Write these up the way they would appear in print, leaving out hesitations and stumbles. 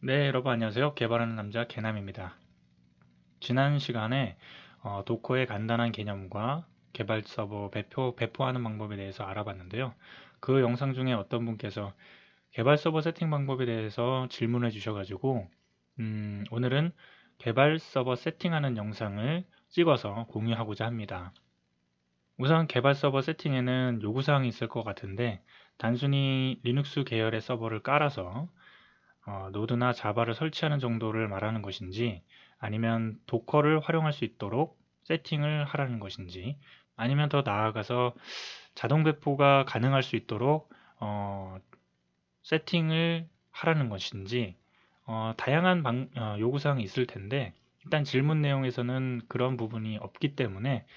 네, 여러분 안녕하세요. 개발하는 남자 개남입니다. 지난 시간에 도커의 간단한 개념과 개발 서버 배포하는 방법에 대해서 알아봤는데요. 그 영상 중에 어떤 분께서 개발 서버 세팅 방법에 대해서 질문해 주셔가지고 오늘은 개발 서버 세팅하는 영상을 찍어서 공유하고자 합니다. 우선 개발 서버 세팅에는 요구사항이 있을 것 같은데 단순히 리눅스 계열의 서버를 깔아서 노드나 자바를 설치하는 정도를 말하는 것인지, 아니면 도커를 활용할 수 있도록 세팅을 하라는 것인지, 아니면 더 나아가서 자동 배포가 가능할 수 있도록 세팅을 하라는 것인지, 다양한 요구사항이 있을 텐데, 일단 질문 내용에서는 그런 부분이 없기 때문에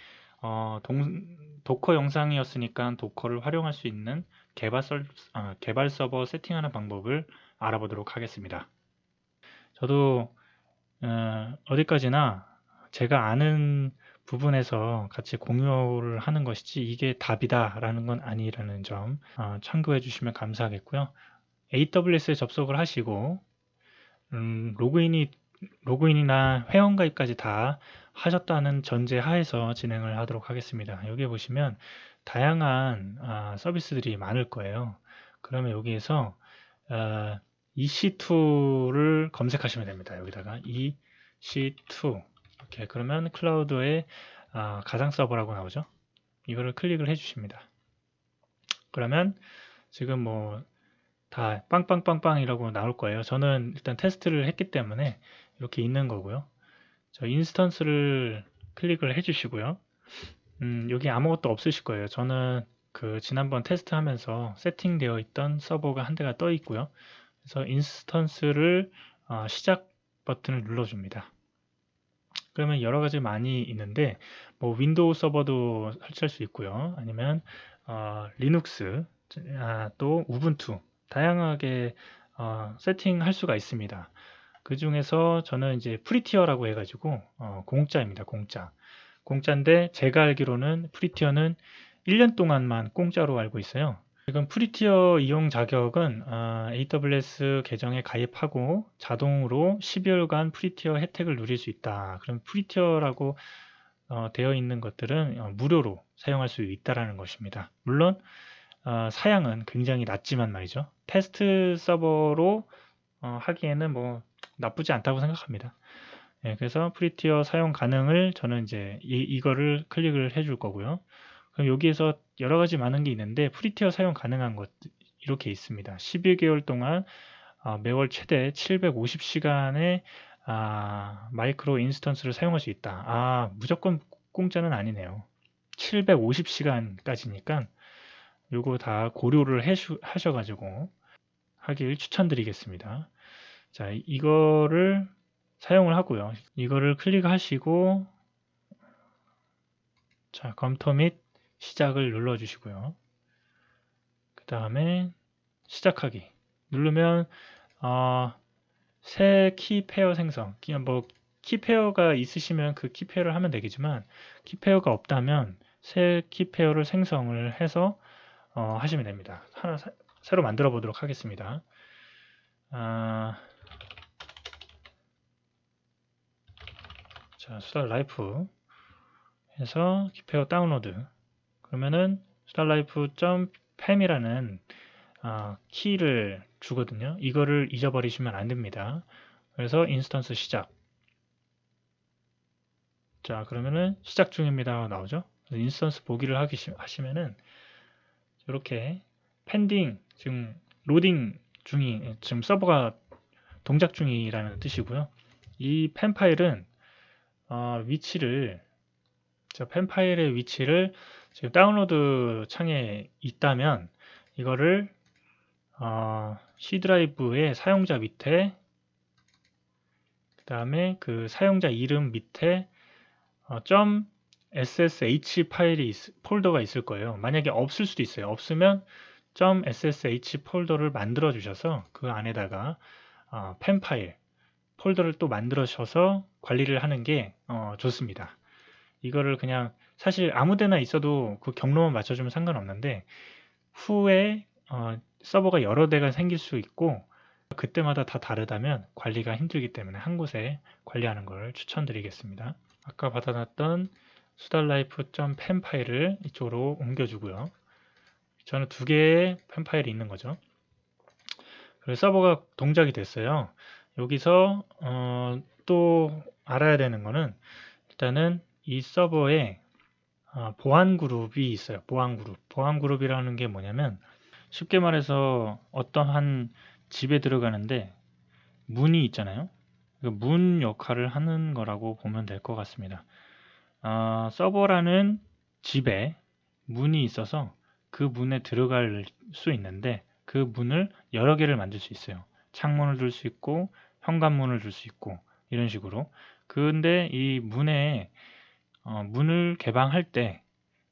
도커 영상이었으니까 도커를 활용할 수 있는 개발 서버 세팅하는 방법을 알아보도록 하겠습니다. 저도 어디까지나 제가 아는 부분에서 같이 공유를 하는 것이지 이게 답이다라는 건 아니라는 점 참고해 주시면 감사하겠고요. AWS에 접속을 하시고 로그인이나 회원가입까지 다 하셨다는 전제 하에서 진행을 하도록 하겠습니다. 여기 보시면 다양한 서비스들이 많을 거예요. 그러면 여기에서 EC2를 검색하시면 됩니다. 여기다가 EC2 이렇게 그러면 클라우드의 가상 서버라고 나오죠. 이거를 클릭을 해주십니다. 그러면 지금 뭐 다 빵빵빵빵이라고 나올 거예요. 저는 일단 테스트를 했기 때문에 이렇게 있는 거고요. 저 인스턴스를 클릭을 해주시고요. 여기 아무것도 없으실 거예요. 저는 그 지난번 테스트하면서 세팅되어 있던 서버가 한 대가 떠 있고요. 그래서 인스턴스를 시작 버튼을 눌러줍니다. 그러면 여러 가지 많이 있는데 뭐 윈도우 서버도 설치할 수 있고요. 아니면 리눅스 또 우분투 다양하게 세팅할 수가 있습니다. 그 중에서 저는 이제 프리티어라고 해가지고 공짜입니다. 공짜인데 제가 알기로는 프리티어는 1년 동안만 공짜로 알고 있어요. 지금 프리티어 이용 자격은 AWS 계정에 가입하고 자동으로 12월간 프리티어 혜택을 누릴 수 있다. 그럼 프리티어라고 되어 있는 것들은 무료로 사용할 수 있다라는 것입니다. 물론 사양은 굉장히 낮지만 말이죠. 테스트 서버로 하기에는 뭐 나쁘지 않다고 생각합니다. 예, 그래서 프리티어 사용 가능을 저는 이제 이거를 클릭을 해줄 거고요. 그럼 여기에서 여러 가지 많은 게 있는데 프리티어 사용 가능한 것 이렇게 있습니다. 11개월 동안 매월 최대 750시간의 마이크로 인스턴스를 사용할 수 있다. 무조건 공짜는 아니네요. 750시간까지니까 요거 다 고려를 하셔가지고 하길 추천드리겠습니다. 자, 이거를 사용을 하고요. 이거를 클릭하시고 자, 검토 및 시작을 눌러 주시고요. 그 다음에 시작하기 누르면 새 키 페어 생성 그냥 뭐 키 페어가 있으시면 그 키 페어를 하면 되겠지만 키 페어가 없다면 새 키 페어를 생성을 해서 하시면 됩니다. 하나 새로 만들어 보도록 하겠습니다. 자, 수달 라이프 해서 키페어 다운로드 그러면은 starlife.pam이라는 키를 주거든요. 이거를 잊어버리시면 안 됩니다. 그래서 인스턴스 시작. 자, 그러면은 시작 중입니다. 나오죠? 인스턴스 보기를 하시면은 이렇게 펜딩 지금 로딩 중이 지금 서버가 동작 중이라는 뜻이고요. 이 펜 파일은 위치를 펜 파일의 위치를 지금 다운로드 창에 있다면 이거를 C 드라이브의 사용자 밑에 그 다음에 그 사용자 이름 밑에 .ssh 폴더가 있을 거예요. 만약에 없을 수도 있어요. 없으면 .ssh 폴더를 만들어 주셔서 그 안에다가 펜 파일 폴더를 또 만들어셔서 관리를 하는 게 좋습니다. 이거를 그냥 사실 아무데나 있어도 그 경로만 맞춰주면 상관없는데 후에 서버가 여러 대가 생길 수 있고 그때마다 다 다르다면 관리가 힘들기 때문에 한 곳에 관리하는 걸 추천드리겠습니다. 아까 받아놨던 수달라이프.pen 파일을 이쪽으로 옮겨주고요. 저는 두 개의 펜 파일이 있는 거죠. 그래서 서버가 동작이 됐어요. 여기서 또 알아야 되는 거는 일단은 이 서버에 보안 그룹이 있어요. 보안 그룹. 보안 그룹이라는 게 뭐냐면 쉽게 말해서 어떠한 집에 들어가는데 문이 있잖아요. 그 문 역할을 하는 거라고 보면 될 것 같습니다. 서버라는 집에 문이 있어서 그 문에 들어갈 수 있는데 그 문을 여러 개를 만들 수 있어요. 창문을 둘 수 있고 현관문을 둘 수 있고 이런 식으로. 근데 이 문에 문을 개방할 때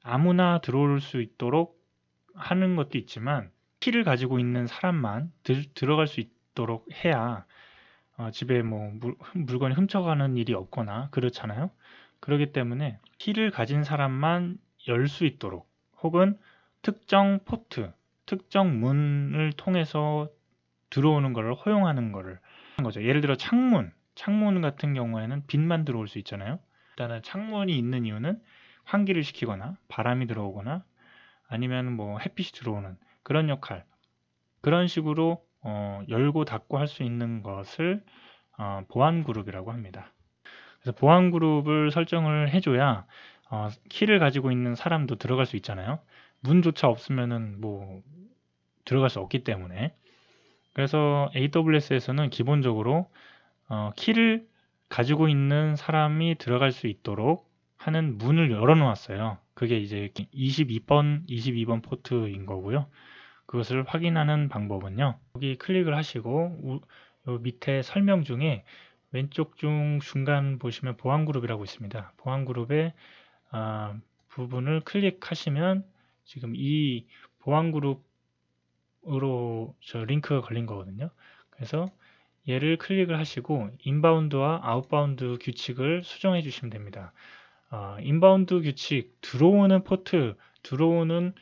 아무나 들어올 수 있도록 하는 것도 있지만 키를 가지고 있는 사람만 들어갈 수 있도록 해야 집에 뭐 물건이 훔쳐가는 일이 없거나 그렇잖아요. 그렇기 때문에 키를 가진 사람만 열 수 있도록 혹은 특정 포트, 특정 문을 통해서 들어오는 것을 허용하는 거를 하는 거죠. 예를 들어 창문 같은 경우에는 빛만 들어올 수 있잖아요. 일단은 창문이 있는 이유는 환기를 시키거나 바람이 들어오거나 아니면 뭐 햇빛이 들어오는 그런 역할, 그런 식으로 열고 닫고 할 수 있는 것을 보안 그룹이라고 합니다. 그래서 보안 그룹을 설정을 해줘야 키를 가지고 있는 사람도 들어갈 수 있잖아요. 문조차 없으면은 뭐 들어갈 수 없기 때문에. 그래서 AWS에서는 기본적으로 키를 가지고 있는 사람이 들어갈 수 있도록 하는 문을 열어 놓았어요. 그게 이제 22번 포트인 거고요. 그것을 확인하는 방법은요. 여기 클릭을 하시고 요 밑에 설명 중에 왼쪽 중간 보시면 보안 그룹이라고 있습니다. 보안 그룹의 부분을 클릭하시면 지금 이 보안 그룹으로 저 링크가 걸린 거거든요. 그래서 얘를 클릭을 하시고 인바운드와 아웃바운드 규칙을 수정해 주시면 됩니다. 인바운드 규칙, 들어오는 포트, 들어오는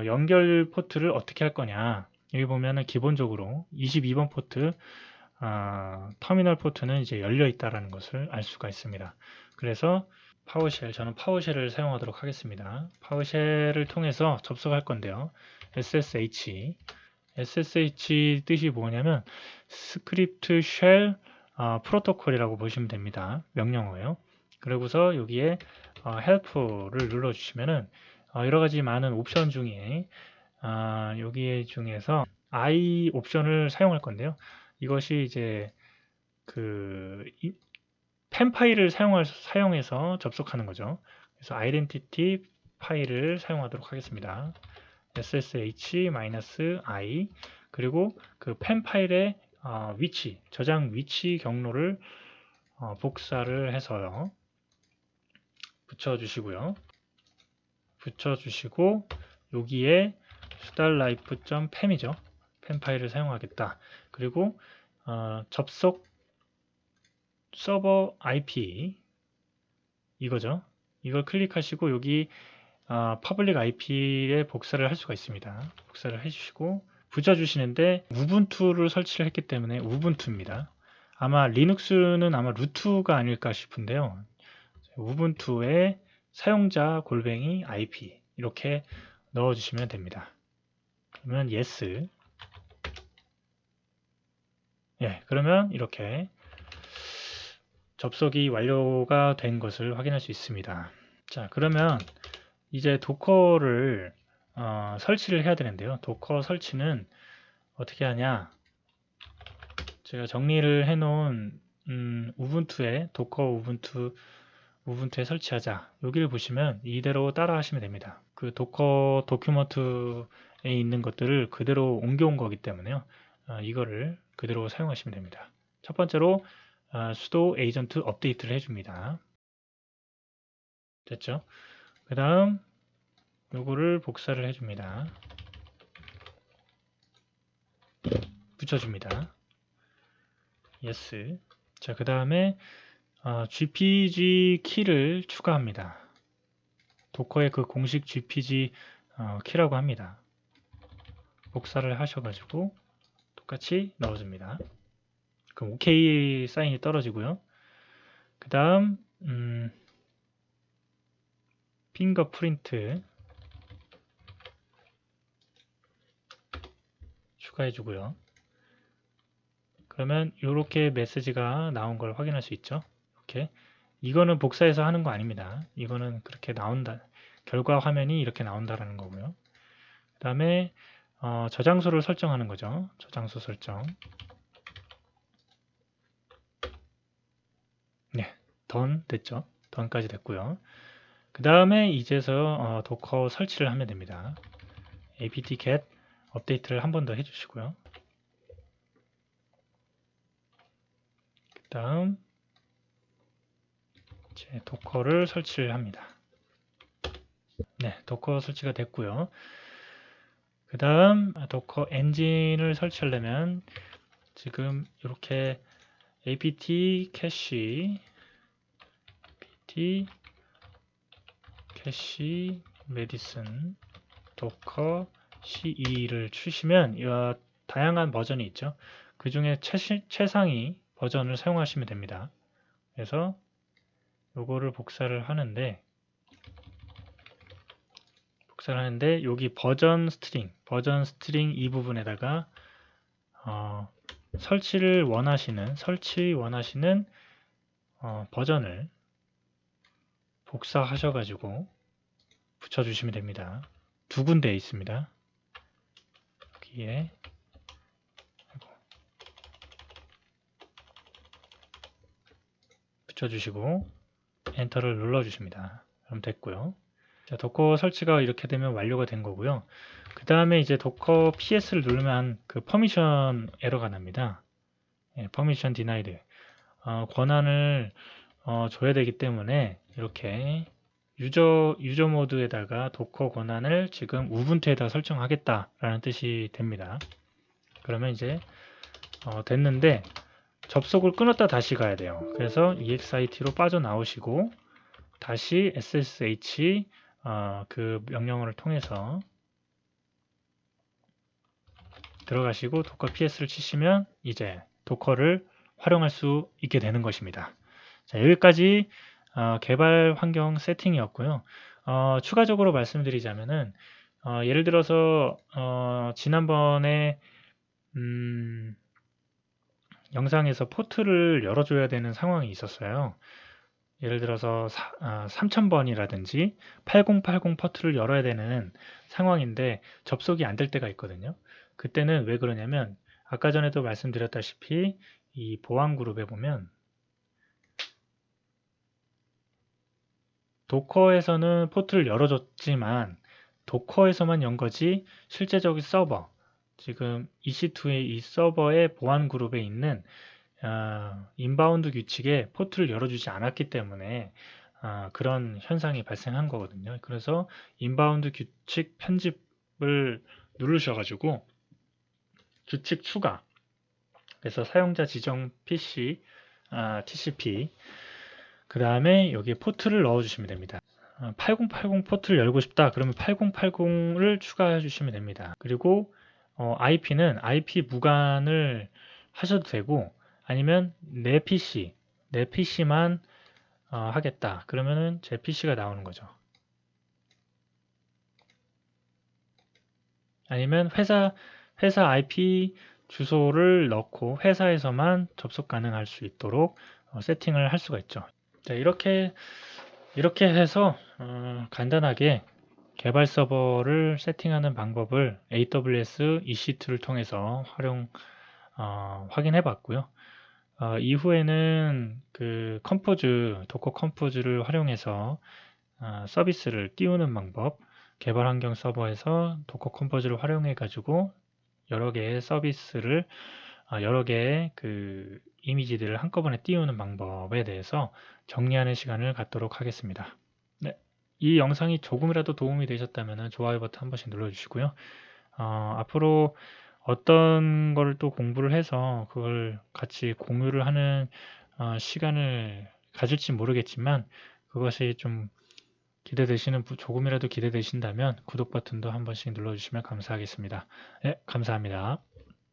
연결 포트를 어떻게 할 거냐. 여기 보면은 기본적으로 22번 포트 터미널 포트는 이제 열려 있다라는 것을 알 수가 있습니다. 그래서 저는 파워쉘을 사용하도록 하겠습니다. 파워쉘을 통해서 접속할 건데요. SSH 뜻이 뭐냐면 스크립트 쉘 프로토콜이라고 보시면 됩니다. 명령어예요. 그리고서 여기에 help를 눌러주시면은 여러 가지 많은 옵션 중에 여기 중에서 I 옵션을 사용할 건데요. 이것이 이제 펜 파일을 사용해서 접속하는 거죠. 그래서 identity 파일을 사용하도록 하겠습니다. ssh-i 그리고 그 펜 파일의 위치, 저장 위치 경로를 복사를 해서요. 붙여주시고 여기에 수달라이프.pem이죠. 펜 파일을 사용하겠다. 그리고 접속 서버 IP 이거죠. 이걸 클릭하시고 여기 퍼블릭 IP에 복사를 할 수가 있습니다. 복사를 해주시고 붙여주시는데 우분투를 설치를 했기 때문에 우분투입니다. 아마 리눅스는 아마 루트가 아닐까 싶은데요. 우분투에 사용자 골뱅이 IP 이렇게 넣어주시면 됩니다. 그러면 yes. 예, 그러면 이렇게 접속이 완료가 된 것을 확인할 수 있습니다. 자, 그러면 이제 도커를 설치를 해야 되는데요. 도커 설치는 어떻게 하냐? 제가 정리를 해놓은 우분투에 도커 우분투에 설치하자. 여기를 보시면 이대로 따라 하시면 됩니다. 그 도커 도큐먼트에 있는 것들을 그대로 옮겨온 거기 때문에요. 이거를 그대로 사용하시면 됩니다. 첫 번째로 sudo agent 업데이트를 해줍니다. 됐죠? 그 다음 요거를 복사를 해줍니다. 붙여줍니다. yes. 자, 그 다음에 GPG 키를 추가합니다. 도커의 그 공식 GPG 키라고 합니다. 복사를 하셔가지고 똑같이 넣어줍니다. 그럼 OK 사인이 떨어지고요. 그 다음 핑거프린트 추가해주고요. 그러면 이렇게 메시지가 나온 걸 확인할 수 있죠. 이렇게 이거는 복사해서 하는 거 아닙니다. 이거는 그렇게 나온다. 결과 화면이 이렇게 나온다라는 거고요. 그 다음에 저장소를 설정하는 거죠. 저장소 설정. 네, done 됐죠. done까지 됐고요. 그 다음에 이제서 도커 설치를 하면 됩니다. apt-get 업데이트를 한 번 더 해주시고요. 그 다음 이제 도커를 설치를 합니다. 네, 도커 설치가 됐고요. 그 다음 도커 엔진을 설치하려면 지금 이렇게 apt 캐시 메디슨 도커 CE를 추시면 이와 다양한 버전이 있죠. 그 중에 최상위 버전을 사용하시면 됩니다. 그래서 요거를 복사를 하는데 여기 버전 스트링 이 부분에다가 설치 원하시는 버전을 복사하셔가지고 붙여주시면 됩니다. 두 군데 있습니다. 여기에 붙여주시고 엔터를 눌러주십니다. 그럼 됐고요. 자, 도커 설치가 이렇게 되면 완료가 된 거고요. 그 다음에 이제 도커 PS를 누르면 그 퍼미션 에러가 납니다. 퍼미션 디나이드. 권한을 줘야 되기 때문에 이렇게 유저 모드에다가 도커 권한을 지금 우분투에다 설정하겠다라는 뜻이 됩니다. 그러면 이제 됐는데 접속을 끊었다 다시 가야 돼요. 그래서 exit로 빠져나오시고 다시 ssh 그 명령어를 통해서 들어가시고 도커 PS를 치시면 이제 도커를 활용할 수 있게 되는 것입니다. 자, 여기까지 개발 환경 세팅이었고요. 추가적으로 말씀드리자면은 예를 들어서 지난번에 영상에서 포트를 열어줘야 되는 상황이 있었어요. 예를 들어서 3000번이라든지 8080 포트를 열어야 되는 상황인데 접속이 안 될 때가 있거든요. 그때는 왜 그러냐면 아까 전에도 말씀드렸다시피 이 보안 그룹에 보면 도커에서는 포트를 열어줬지만 도커에서만 연 거지 실제적인 서버 지금 EC2의 이 서버의 보안 그룹에 있는 인바운드 규칙에 포트를 열어주지 않았기 때문에 그런 현상이 발생한 거거든요. 그래서 인바운드 규칙 편집을 누르셔가지고 규칙 추가 그래서 사용자 지정 PC, TCP 그 다음에 여기에 포트를 넣어주시면 됩니다. 8080 포트를 열고 싶다 그러면 8080을 추가해 주시면 됩니다. 그리고 IP는 IP 무관을 하셔도 되고 아니면 내 PC만 하겠다 그러면은 제 PC가 나오는 거죠. 아니면 회사 IP 주소를 넣고 회사에서만 접속 가능할 수 있도록 세팅을 할 수가 있죠. 자, 이렇게 해서 간단하게 개발 서버를 세팅하는 방법을 AWS EC2를 통해서 확인해 봤고요. 이후에는 그 도커 컴포즈를 활용해서 서비스를 띄우는 방법, 개발 환경 서버에서 도커 컴포즈를 활용해 가지고 여러 개의 서비스를 여러 개의 그 이미지들을 한꺼번에 띄우는 방법에 대해서 정리하는 시간을 갖도록 하겠습니다. 네, 이 영상이 조금이라도 도움이 되셨다면 좋아요 버튼 한 번씩 눌러주시고요. 앞으로 어떤 걸 또 공부를 해서 그걸 같이 공유를 하는 시간을 가질지 모르겠지만 그것이 좀 조금이라도 기대되신다면 구독 버튼도 한 번씩 눌러주시면 감사하겠습니다. 네, 감사합니다.